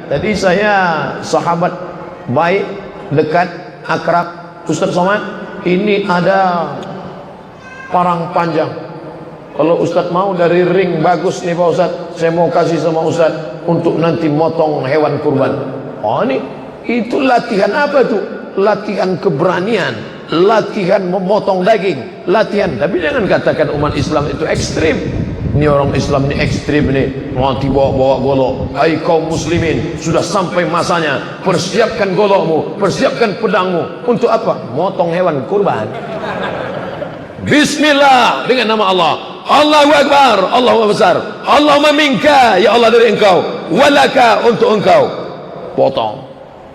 Tadi saya sahabat baik, dekat, akrab Ustaz Somad. Ini ada parang panjang. Kalau Ustaz mau dari ring bagus nih Pak Ustaz, saya mau kasih sama Ustaz untuk nanti motong hewan kurban. Oh ini, itu latihan apa tuh? Latihan keberanian, latihan memotong daging, latihan. Tapi jangan katakan umat Islam itu ekstrim. Ini orang Islam ini ekstrim nih, nanti bawa golok. Hai kaum muslimin, sudah sampai masanya, persiapkan golokmu, persiapkan pedangmu. Untuk apa? Motong hewan kurban. Bismillah, dengan nama Allah. Allahu Akbar, Allahu besar. Allahumma minka, ya Allah dari engkau, walaka untuk engkau. Potong.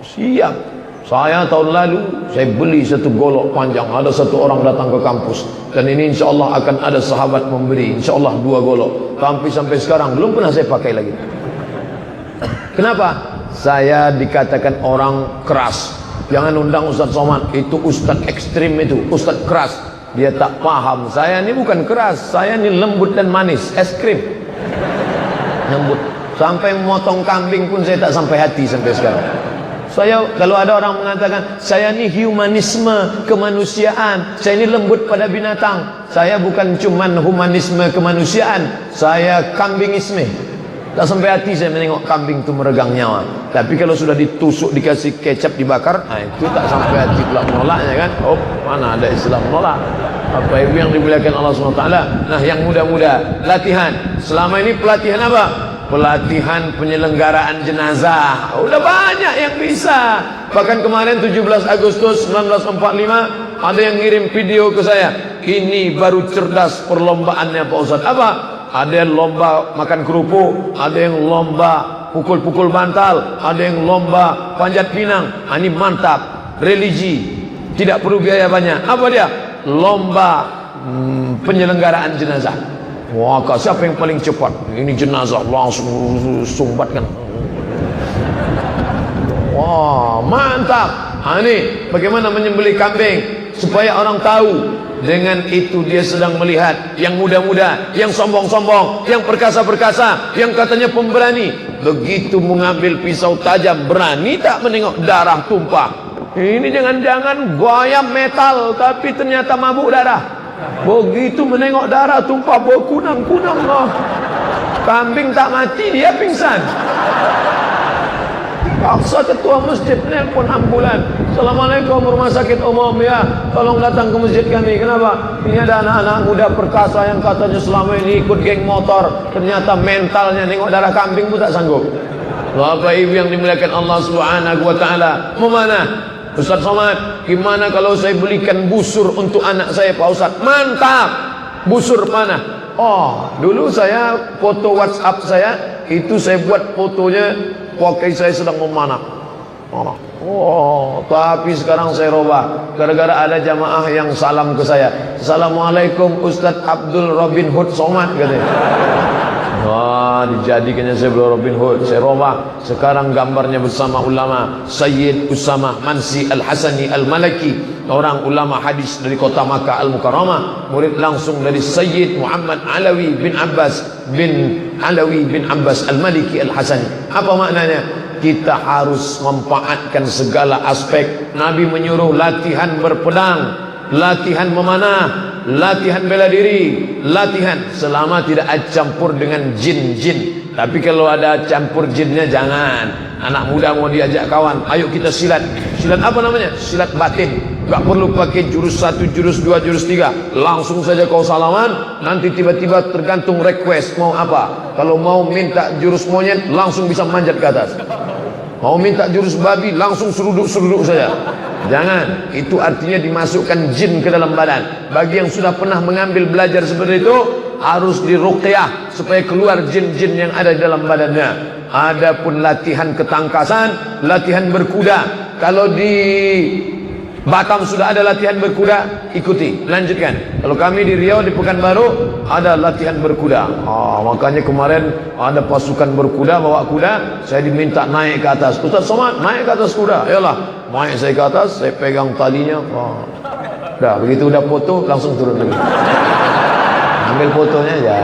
Siap. Saya tahun lalu saya beli satu golok panjang. Ada satu orang datang ke kampus, dan ini insya Allah akan ada sahabat memberi, insya Allah 2 golok. Tapi sampai sekarang belum pernah saya pakai lagi. Kenapa? Saya dikatakan orang keras. Jangan undang Ustaz Somad, itu Ustaz ekstrim, itu Ustaz keras. Dia tak paham. Saya ini bukan keras, saya ini lembut dan manis, es krim. Lembut. Sampai memotong kambing pun saya tak sampai hati sampai sekarang. Saya, kalau ada orang mengatakan saya ini humanisme, kemanusiaan, saya ini lembut pada binatang. Saya bukan cuman humanisme kemanusiaan, saya kambingisme. Tak sampai hati saya menengok kambing itu meregang nyawa. Tapi kalau sudah ditusuk, dikasih kecap, dibakar, nah itu tak sampai hati pula menolaknya kan. Oh, mana ada Islam menolak. Apa itu yang dimuliakan Allah SWT. Nah yang muda-muda, latihan. Selama ini pelatihan apa? Pelatihan penyelenggaraan jenazah. Udah banyak yang bisa. Bahkan kemarin 17 Agustus 1945 ada yang ngirim video ke saya. Ini baru cerdas perlombaannya Pak Ustaz. Apa? Ada yang lomba makan kerupuk, ada yang lomba pukul-pukul bantal, ada yang lomba panjat pinang. Ini mantap. Religi, tidak perlu biaya banyak. Apa dia? Lomba penyelenggaraan jenazah. Wah, siapa yang paling cepat? Ini jenazah langsung sumbatkan. Wah, mantap. Ini bagaimana menyembelih kambing supaya orang tahu. Dengan itu dia sedang melihat yang muda-muda, yang sombong-sombong, yang perkasa-perkasa, yang katanya pemberani. Begitu mengambil pisau tajam, berani tak menengok darah tumpah. Ini jangan-jangan gaya metal, tapi ternyata mabuk darah. Begitu menengok darah tumpah, berkunang-kunang loh. Kambing tak mati, dia pingsan. Paksa ketua masjid nelpon ambulan. Assalamualaikum, rumah sakit umum ya, tolong datang ke masjid kami. Kenapa? Ini ada anak-anak muda perkasa yang katanya selama ini ikut geng motor, ternyata mentalnya nengok darah kambing pun tak sanggup. Bapak Ibu yang dimuliakan Allah Subhanahu wa taala, mau mana? Ustaz Somad, gimana kalau saya belikan busur untuk anak saya Pak Ustaz? Mantap. Busur mana? Oh, dulu saya foto WhatsApp saya itu saya buat fotonya pakai saya sedang memanah. Oh, tapi sekarang saya robah gara-gara ada jamaah yang salam ke saya. Assalamualaikum Ustaz Abdul Robin Hood Somad katanya. Wah, dijadikannya saya belum Robin Hood. Saya robah. Sekarang gambarnya bersama ulama Sayyid Usama Mansi Al-Hasani Al-Malaki, orang ulama hadis dari kota Makkah Al-Mukarramah, murid langsung dari Sayyid Muhammad Alawi bin Abbas Al-Maliki Al-Hasani. Apa maknanya? Kita harus memanfaatkan segala aspek. Nabi menyuruh latihan berpedang, latihan memanah, latihan bela diri, latihan selama tidak campur dengan jin-jin. Tapi kalau ada campur jinnya jangan. Anak muda mau diajak kawan, ayo kita silat. Silat apa namanya? Silat batin. Gak perlu pakai jurus 1, jurus 2, jurus 3. Langsung saja kau salaman, nanti tiba-tiba tergantung request mau apa. Kalau mau minta jurus monyet, langsung bisa manjat ke atas. Mau minta jurus babi, langsung seruduk-seruduk saja. Jangan, itu artinya dimasukkan jin ke dalam badan. Bagi yang sudah pernah mengambil belajar seperti itu, harus diruqyah supaya keluar jin-jin yang ada di dalam badannya. Adapun latihan ketangkasan, latihan berkuda. Kalau di Batam sudah ada latihan berkuda, ikuti, lanjutkan. Kalau kami di Riau, di Pekanbaru ada latihan berkuda. Makanya kemarin ada pasukan berkuda, bawa kuda, saya diminta naik ke atas. Ustaz Somad, naik ke atas kuda. Ayolah, naik saya ke atas, saya pegang talinya. Udah, begitu udah foto, langsung turun lagi. Ambil fotonya ya.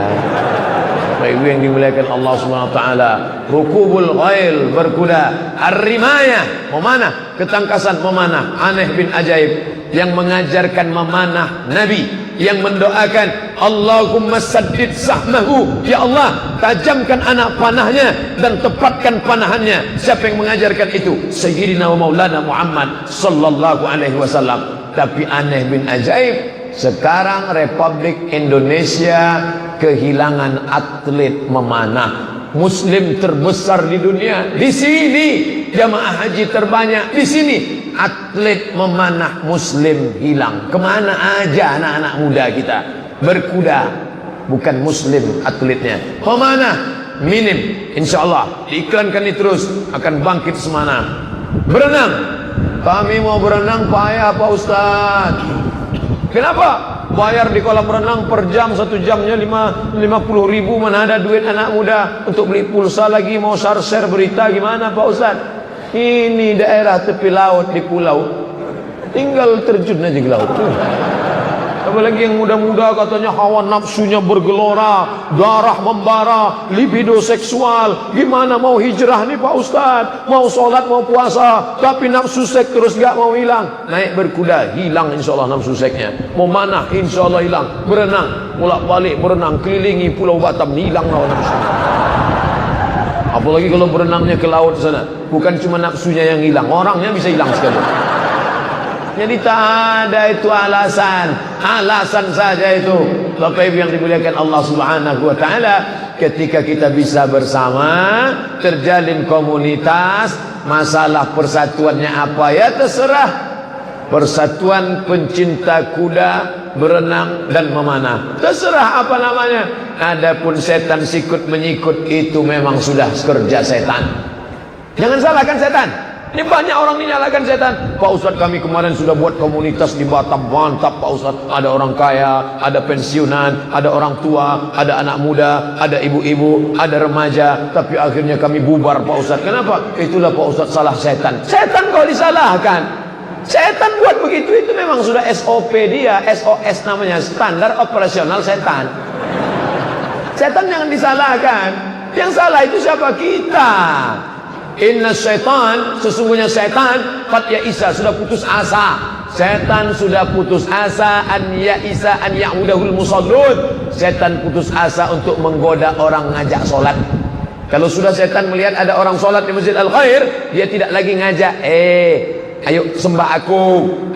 Bapak Ibu yang dimuliakan Allah Subhanahu wa taala, rukubul ghail, berkuda, ar-rimayah, memanah, ketangkasan memanah. Aneh bin ajaib yang mengajarkan memanah Nabi, yang mendoakan Allahumma saddid sahmahu, ya Allah tajamkan anak panahnya dan tepatkan panahannya. Siapa yang mengajarkan itu? Sayyidina wa Maulana Muhammad sallallahu alaihi wasallam. Tapi aneh bin ajaib, sekarang Republik Indonesia kehilangan atlet memanah. Muslim terbesar di dunia di sini, jamaah haji terbanyak di sini, atlet memanah Muslim hilang. Kemana aja anak-anak muda kita? Berkuda, bukan Muslim atletnya. Memanah minim, insya Allah diiklankan ini terus akan bangkit semana. Berenang, kami mau berenang payah Pak Ustaz. Kenapa? Bayar di kolam renang per jam, 1 jamnya 50.000, mana ada duit anak muda untuk beli pulsa lagi, mau share berita gimana Pak Ustaz? Ini daerah tepi laut di pulau, tinggal terjun aja ke laut. Apalagi yang muda-muda katanya hawa nafsunya bergelora, darah membara, libido seksual. Gimana mau hijrah nih Pak Ustadz? Mau sholat, mau puasa, tapi nafsu seks terus gak mau hilang. Naik berkuda, hilang insya Allah nafsu seksnya. Mau manah, insya Allah hilang. Berenang, bolak balik berenang, kelilingi pulau Batam, hilang hawa nafsu. Apalagi kalau berenangnya ke laut sana, bukan cuma nafsunya yang hilang, orangnya bisa hilang sekali. Jadi tak ada itu alasan saja itu. Bapak Ibu yang dimuliakan Allah Subhanahu wa taala, ketika kita bisa bersama, terjalin komunitas, masalah persatuannya apa ya terserah. Persatuan pencinta kuda, berenang dan memanah, terserah apa namanya. Adapun setan sikut menyikut itu memang sudah kerja setan. Jangan salahkan setan. Ini banyak orang menyalahkan setan. Pak Ustadz, kami kemarin sudah buat komunitas di Batam, mantap Pak Ustadz. Ada orang kaya, ada pensiunan, ada orang tua, ada anak muda, ada ibu-ibu, ada remaja. Tapi akhirnya kami bubar Pak Ustadz. Kenapa? Itulah Pak Ustadz, salah setan. Setan kau disalahkan. Setan buat begitu, itu memang sudah SOP dia, SOS namanya, standar operasional setan. Setan jangan disalahkan. Yang salah itu siapa? Kita. Inna syaitan, sesungguhnya setan qad ya'isa, sudah putus asa. Setan sudah putus asa an ya'isa an ya'udahul musallun. Setan putus asa untuk menggoda orang ngajak solat. Kalau sudah setan melihat ada orang solat di Masjid Al-Khair, dia tidak lagi ngajak, ayo sembah aku,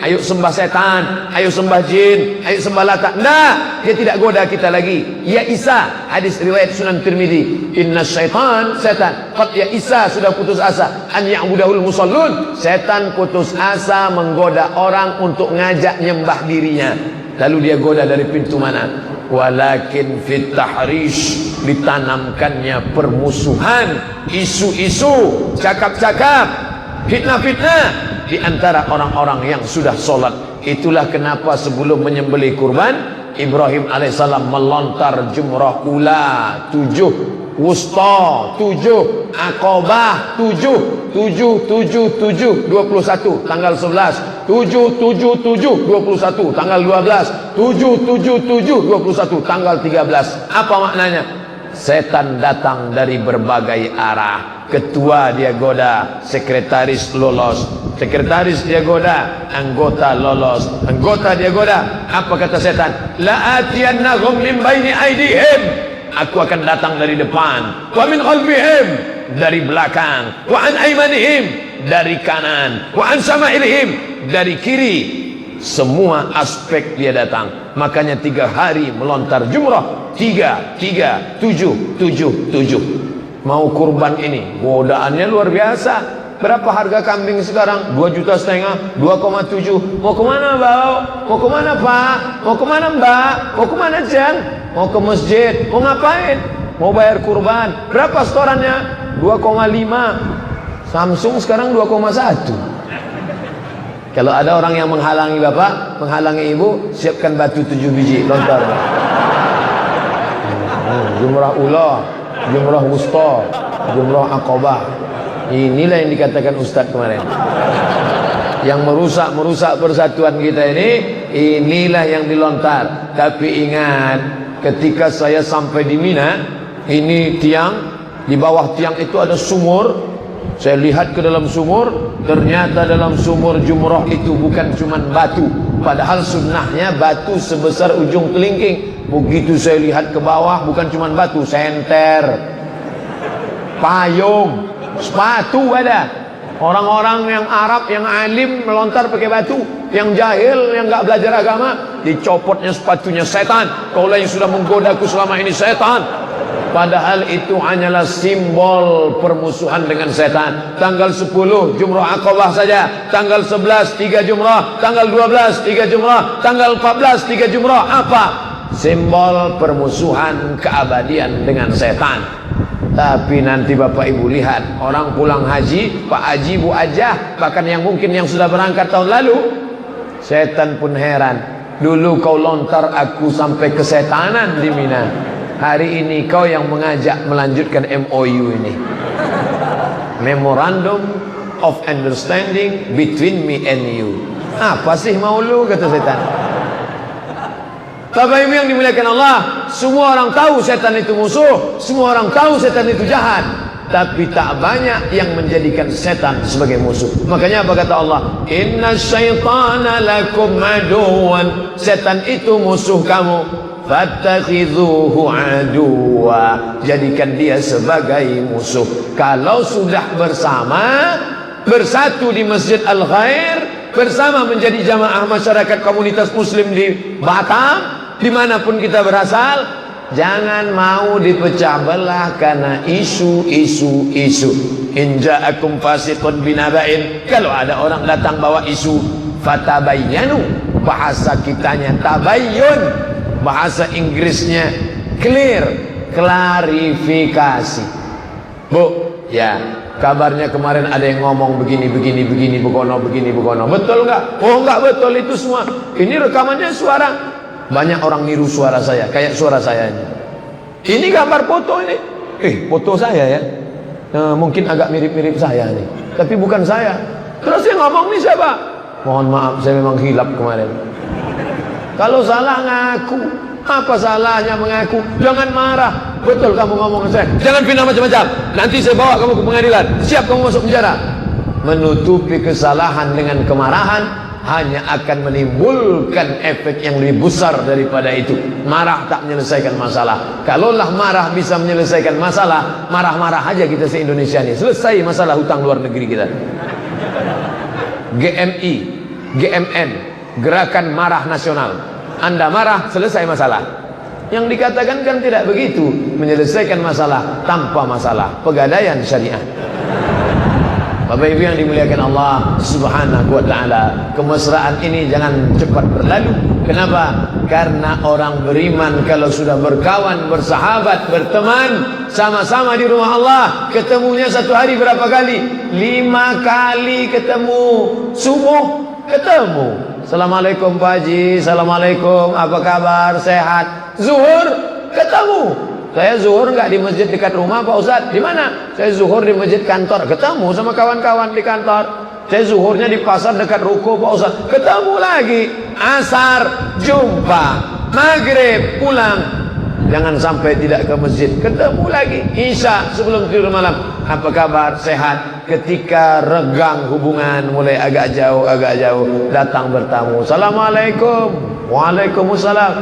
ayo sembah setan, ayo sembah jin, ayo sembah Lata. Nah, dia tidak goda kita lagi. Ya Isa, hadis riwayat Sunan Tirmidzi. Inna syaitan, setan qad ya Isa, sudah putus asa an ya'budahul musallun. Setan putus asa menggoda orang untuk ngajak nyembah dirinya. Lalu dia goda dari pintu mana? Walakin fit tahrish, ditanamkannya permusuhan, isu-isu, cakap-cakap, fitnah-fitnah di antara orang-orang yang sudah sholat. Itulah kenapa sebelum menyembelih kurban, Ibrahim alaihissalam melontar jumrah ula 7, wusta 7, akobah 7, 7, 21 tanggal 11, 7, 21 tanggal 12, 7, 21 tanggal 13. Apa maknanya? Setan datang dari berbagai arah. Ketua dia goda, sekretaris lolos, sekretaris dia goda, anggota lolos, anggota dia goda. Apa kata setan? La atiyannahum min baini aidihim, aku akan datang dari depan, wa min khalfihim, dari belakang, wa an aymanihim, dari kanan, wa an samailihim, dari kiri. Semua aspek dia datang. Makanya 3 hari melontar jumrah, 3, 7, 7. Mau kurban ini, godaannya luar biasa. Berapa harga kambing sekarang? 2,5 juta, 2,7. Mau kemana Bau? Mau kemana Pak? Mau kemana Mbak? Mau kemana Jang? Mau ke masjid? Mau ngapain? Mau bayar kurban. Berapa setorannya? 2,5. Samsung sekarang 2,1. Kalau ada orang yang menghalangi bapak, menghalangi ibu, siapkan batu 7 biji, lontar. Jumrah ula, jumrah wusta, jumrah akobah. Inilah yang dikatakan Ustadz kemarin. Yang merusak persatuan kita ini, inilah yang dilontar. Tapi ingat, ketika saya sampai di Mina, Ini tiang, di bawah tiang itu ada sumur. Saya lihat ke dalam sumur, ternyata dalam sumur jumroh itu bukan cuma batu, padahal sunnahnya batu sebesar ujung kelingking. Begitu saya lihat ke bawah, bukan cuma batu, senter, payung, sepatu ada. Orang-orang yang Arab, yang alim melontar pakai batu. Yang jahil, yang nggak belajar agama, dicopotnya sepatunya setan. Kaulah yang sudah menggodaku selama ini setan. Padahal itu hanyalah simbol permusuhan dengan setan. Tanggal 10 Jumrah Aqabah saja, tanggal 11 3 Jumrah, tanggal 12 3 Jumrah, tanggal 14 3 Jumrah. Apa? Simbol permusuhan keabadian dengan setan. Tapi nanti Bapak Ibu lihat, orang pulang haji, Pak Haji, Bu Ajah, bahkan yang mungkin yang sudah berangkat tahun lalu, setan pun heran. Dulu kau lontar aku sampai kesetanan di Mina. Hari ini kau yang mengajak melanjutkan MOU ini, Memorandum of Understanding between me and you. Apa sih mau lu, kata setan. Bapak Ibu yang dimuliakan Allah, semua orang tahu setan itu musuh, semua orang tahu setan itu jahat, tapi tak banyak yang menjadikan setan sebagai musuh. Makanya apa kata Allah? Inna syaitana lakum aduwan. Setan itu musuh kamu. Fattakhidhuhu aduwa. Jadikan dia sebagai musuh. Kalau sudah bersama, bersatu di Masjid Al-Khair, bersama menjadi jamaah masyarakat komunitas muslim di Batam, dimanapun kita berasal, jangan mau dipecah belah karena isu-isu. In ja'akum fasiqun binaba'in. Kalau ada orang datang bawa isu, fatabayyanu. Bahasa kitanya tabayyun, bahasa Inggrisnya clear, klarifikasi. Bu, ya, kabarnya kemarin ada yang ngomong begini, begono. Betul enggak? Oh enggak betul itu semua. Ini rekamannya suara. Banyak orang niru suara saya, kayak suara saya ini. Ini gambar foto ini. Foto saya ya. Mungkin agak mirip-mirip saya nih, tapi bukan saya. Terus yang ngomong nih siapa? Mohon maaf, saya memang hilap kemarin. Kalau salah ngaku. Apa salahnya mengaku? Jangan marah. Betul kamu ngomong saya. Jangan pindah macam-macam. Nanti saya bawa kamu ke pengadilan. Siap kamu masuk penjara. Menutupi kesalahan dengan kemarahan hanya akan menimbulkan efek yang lebih besar daripada itu. Marah tak menyelesaikan masalah. Kalaulah marah bisa menyelesaikan masalah, marah-marah aja kita se-Indonesia ini. Selesai masalah hutang luar negeri kita. GMI, GMN, Gerakan Marah Nasional. Anda marah, selesai masalah. Yang dikatakan kan tidak begitu. Menyelesaikan masalah tanpa masalah. Pegadaian syariah. Bapak Ibu yang dimuliakan Allah Subhanahu wa ta'ala, kemesraan ini jangan cepat berlalu. Kenapa? Karena orang beriman kalau sudah berkawan, bersahabat, berteman, sama-sama di rumah Allah, ketemunya satu hari berapa kali? 5 kali ketemu. Subuh ketemu, Assalamualaikum Pak Haji, Assalamualaikum, apa kabar, sehat. Zuhur ketemu. Saya zuhur enggak di masjid dekat rumah Pak Ustaz. Di mana? Saya zuhur di masjid kantor. Ketemu sama kawan-kawan di kantor. Saya zuhurnya di pasar dekat ruko Pak Ustaz. Ketemu lagi. Asar jumpa. Maghrib pulang. Jangan sampai tidak ke masjid. Ketemu lagi. Isya sebelum tidur malam. Apa kabar? Sehat. Ketika regang hubungan mulai agak jauh, datang bertamu. Assalamualaikum. Waalaikumsalam.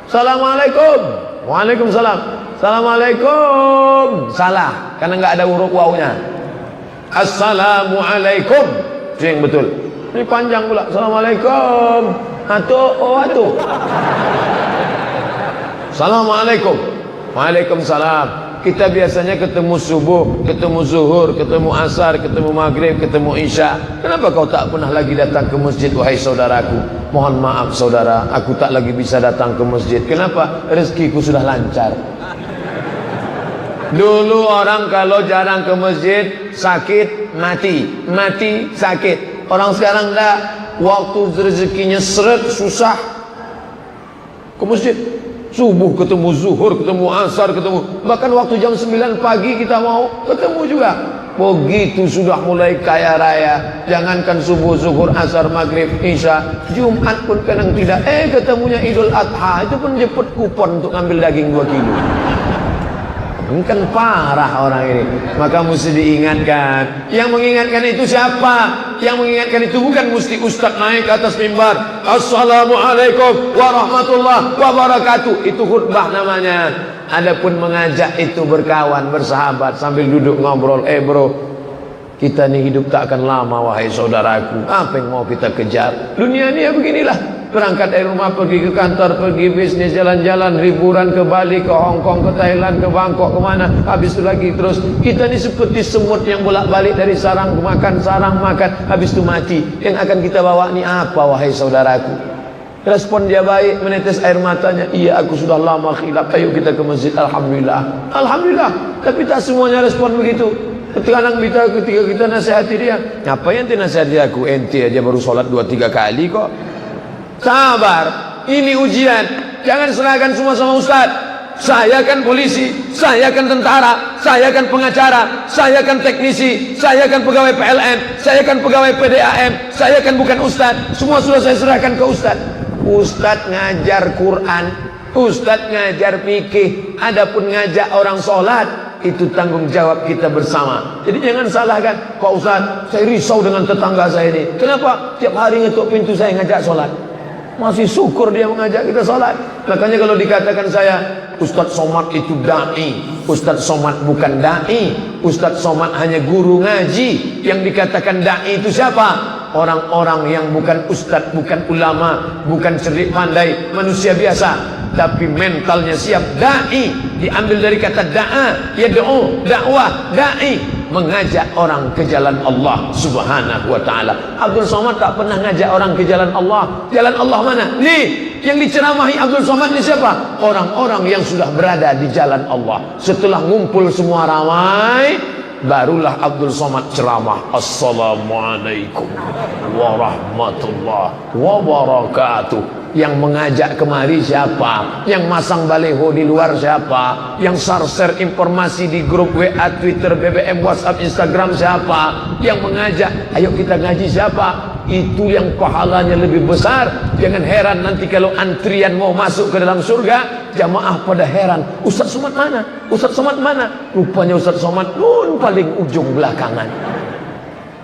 Assalamualaikum. Waalaikumsalam. Assalamualaikum. Salah, karena nggak ada huruf wawunya. Assalamualaikum. Itu yang betul. Ini panjang pula. Assalamualaikum. Atuh. Assalamualaikum. Waalaikumsalam. Kita biasanya ketemu subuh, ketemu zuhur, ketemu asar, ketemu maghrib, ketemu isya. Kenapa kau tak pernah lagi datang ke masjid, wahai saudaraku? Mohon maaf saudara, aku tak lagi bisa datang ke masjid. Kenapa? Rezekiku sudah lancar. Dulu orang kalau jarang ke masjid, sakit, mati, sakit. Orang sekarang enggak. Waktu rezekinya seret, susah, ke masjid. Subuh ketemu, zuhur ketemu, asar ketemu. Bahkan waktu jam 9 pagi kita mau ketemu juga. Begitu sudah mulai kaya raya. Jangankan subuh, zuhur, asar, maghrib, isya, Jumat pun kadang tidak. Ketemunya Idul Adha. Itu pun jemput kupon untuk ngambil daging 2 kilo. Kan parah orang ini. Maka mesti diingatkan. Yang mengingatkan itu siapa? Yang mengingatkan itu bukan mesti ustaz naik ke atas mimbar, Assalamualaikum warahmatullahi wabarakatuh. Itu khutbah namanya. Adapun mengajak itu berkawan, bersahabat sambil duduk ngobrol. Bro, kita ini hidup tak akan lama wahai saudaraku. Apa yang mau kita kejar? Dunia ini ya beginilah. Berangkat dari rumah, pergi ke kantor, pergi bisnis, jalan-jalan, liburan ke Bali, ke Hong Kong, ke Thailand, ke Bangkok, kemana. Habis itu lagi terus. Kita ini seperti semut yang bolak-balik dari sarang makan, sarang makan. Habis itu mati. Yang akan kita bawa ini apa wahai saudaraku? Respon dia baik, menetes air matanya. Iya, aku sudah lama khilaf. Ayo kita ke masjid. Alhamdulillah. Alhamdulillah. Tapi tak semuanya respon begitu. Ketika kita nasihati dia, apa yang nasihati aku? Ente aja baru sholat 2-3 kali kok. Sabar, ini ujian. Jangan serahkan semua sama ustaz. Saya kan polisi, saya kan tentara, saya kan pengacara, saya kan teknisi, saya kan pegawai PLN, saya kan pegawai PDAM, saya kan bukan ustaz. Semua sudah saya serahkan ke ustaz. Ustaz ngajar Quran, ustaz ngajar fikih. Adapun ngajak orang sholat, itu tanggung jawab kita bersama. Jadi jangan salahkan, Pak Ustaz, saya risau dengan tetangga saya ini. Kenapa? Tiap hari ngetuk pintu saya ngajak sholat. Masih syukur dia mengajak kita sholat. Makanya kalau dikatakan saya, Ustaz Somad itu da'i, Ustaz Somad bukan da'i. Ustaz Somad hanya guru ngaji. Yang dikatakan da'i itu siapa? Orang-orang yang bukan ustaz, bukan ulama, bukan cerdik pandai, manusia biasa, tapi mentalnya siap. Da'i diambil dari kata da'a, yad'u, dakwah, da'i, mengajak orang ke jalan Allah subhanahu wa ta'ala. Abdul Somad tak pernah ngajak orang ke jalan Allah. Jalan Allah mana? Nih, yang diceramahi Abdul Somad ni siapa? Orang-orang yang sudah berada di jalan Allah. Setelah ngumpul semua ramai, barulah Abdul Somad ceramah. Assalamualaikum warahmatullahi wabarakatuh. Yang mengajak kemari siapa? Yang masang baleho di luar siapa? Yang share informasi di grup WA, Twitter, BBM, WhatsApp, Instagram siapa? Yang mengajak ayo kita ngaji siapa? Itu yang pahalanya lebih besar. Jangan heran nanti kalau antrian mau masuk ke dalam surga, jamaah pada heran, Ustaz Somad mana? Ustaz Somad mana? Rupanya Ustaz Somad nun paling ujung belakangan.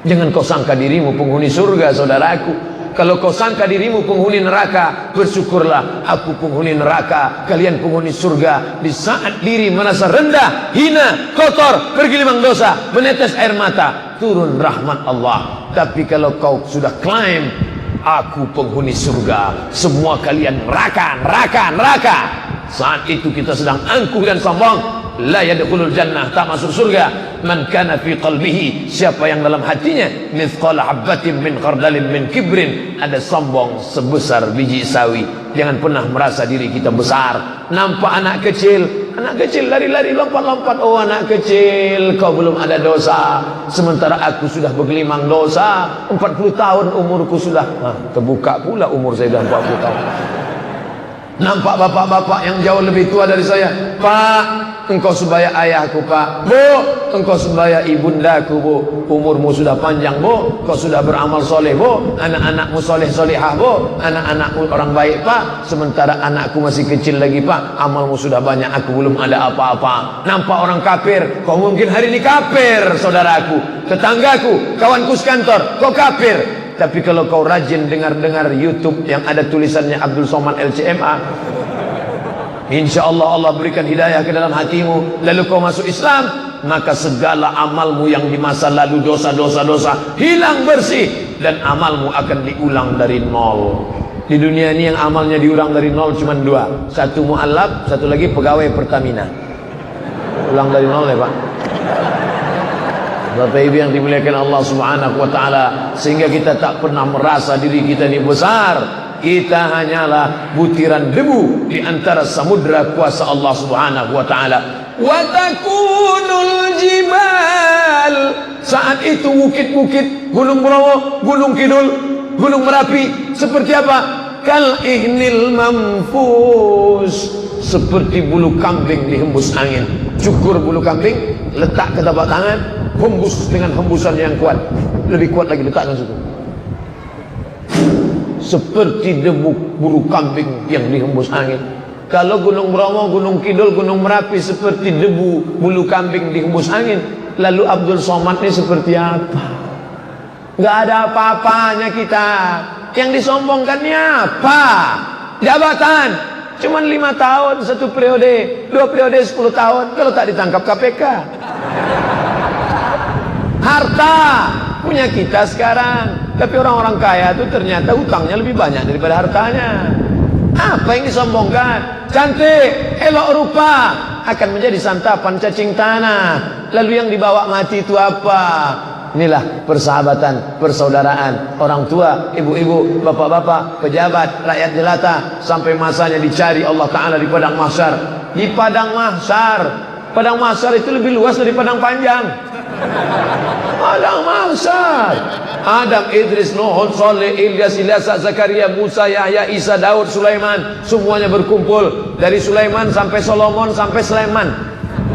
Jangan kau sangka dirimu penghuni surga, saudaraku. Kalau kau sangka dirimu penghuni neraka, bersyukurlah aku penghuni neraka, kalian penghuni surga. Di saat diri merasa rendah, hina, kotor, bergelimang dosa, menetes air mata, turun rahmat Allah. Tapi kalau kau sudah klaim aku penghuni surga, semua kalian neraka, neraka, neraka, saat itu kita sedang angkuh dan sombong. La yadkhulul jannah, tak masuk surga, man kana fi qalbihi, siapa yang dalam hatinya mithqala habatin min khardalin min kibrin, ada sombong sebesar biji sawi. Jangan pernah merasa diri kita besar. Nampak anak kecil lari-lari, lompat-lompat, oh anak kecil, kau belum ada dosa, sementara aku sudah bergelimang dosa. 40 tahun umurku sudah, terbuka pula umur saya dah 40 tahun. Nampak bapak-bapak yang jauh lebih tua dari saya, Pak, engkau sebaya ayahku, Pak. Bu, engkau sebaya ibundaku, Bu. Umurmu sudah panjang, Bu. Kau sudah beramal soleh, Bu. Anak-anakmu soleh-solehah, Bu. Anak-anakmu orang baik, Pak. Sementara anakku masih kecil lagi, Pak. Amalmu sudah banyak, aku belum ada apa-apa. Nampak orang kafir, kau mungkin hari ini kafir, saudaraku. Tetanggaku, kawanku sekantor, kau kafir. Tapi kalau kau rajin dengar-dengar YouTube yang ada tulisannya Abdul Somad LCMA, insya Allah Allah berikan hidayah ke dalam hatimu, lalu kau masuk Islam, maka segala amalmu yang di masa lalu, dosa-dosa hilang bersih, dan amalmu akan diulang dari nol. Di dunia ini yang amalnya diulang dari nol cuma 2, satu mu'alaf, satu lagi pegawai Pertamina. Ulang dari nol ya Pak. Bapak Ibu yang dimuliakan Allah Subhanahu wa taala, sehingga kita tak pernah merasa diri kita ini besar. Kita hanyalah butiran debu di antara samudra kuasa Allah Subhanahu wa taala. Wa takunul jibal, saat itu bukit-bukit, Gunung Bromo, Gunung Kidul, Gunung Merapi seperti apa? Kal ihnil manfus, seperti bulu kambing dihembus angin. Cukur bulu kambing, letak ke tapak tangan, hembus dengan hembusan yang kuat, lebih kuat lagi, letakkan situ. Seperti debu bulu kambing yang dihembus angin. Kalau Gunung Bromo, Gunung Kidul, Gunung Merapi seperti debu bulu kambing dihembus angin, lalu Abdul Somad ini seperti apa? Nggak ada apa-apanya kita. Yang disombongkannya apa? Jabatan. Cuman 5 tahun, 1 periode, 2 periode 10 tahun. Kalau tak ditangkap KPK. Harta punya kita sekarang. Tapi orang-orang kaya itu ternyata hutangnya lebih banyak daripada hartanya. Apa yang disombongkan? Cantik, elok rupa akan menjadi santapan cacing tanah. Lalu yang dibawa mati itu apa? Inilah persahabatan, persaudaraan, orang tua, ibu-ibu, bapak-bapak, pejabat, rakyat jelata, sampai masanya dicari Allah Ta'ala di padang mahsyar. Di padang mahsyar. Padang mahsyar itu lebih luas dari padang panjang. Padang mahsyar. Adam, Idris, Nuh, Saleh, Ilyas, Ilyasa, Zakaria, Musa, Yahya, Isa, Daud, Sulaiman, semuanya berkumpul. Dari Sulaiman sampai Solomon sampai Sulaiman,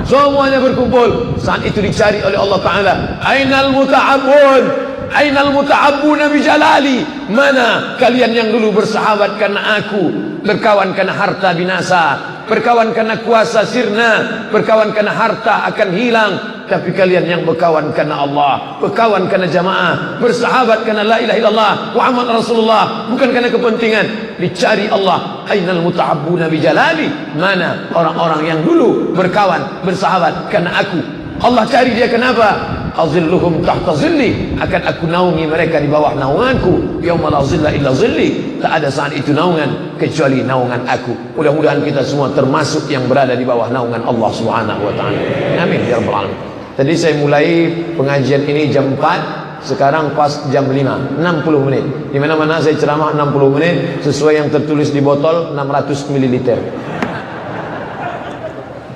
semuanya berkumpul. Saat itu dicari oleh Allah Ta'ala. Ainal muta'abbun, ainal muta'abbuna bijalali. Mana kalian yang dulu bersahabat karena aku, berkawan karena harta binasa, berkawan karena kuasa sirna, berkawan karena harta akan hilang. Tapi kalian yang berkawan karena Allah, berkawan karena jamaah, bersahabat karena la ilaha illallah Muhammad Rasulullah, bukan karena kepentingan. Dicari Allah. Ainal muta'abbuna bijalali. Mana orang-orang yang dulu berkawan, bersahabat karena aku. Allah cari dia kenapa? Azilluhum tahta zilli. Akan aku naungi mereka di bawah naunganku. Yauma la zilla illa zilli. Tak ada saat itu naungan kecuali naungan aku. Mudah-mudahan kita semua termasuk yang berada di bawah naungan Allah Subhanahu wa taala. Amin ya rabbal alamin. Tadi saya mulai pengajian ini jam 4, sekarang pas jam 5, 60 menit. Di mana-mana saya ceramah 60 menit sesuai yang tertulis di botol 600 ml.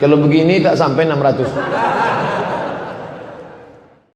Kalau begini tak sampai 600.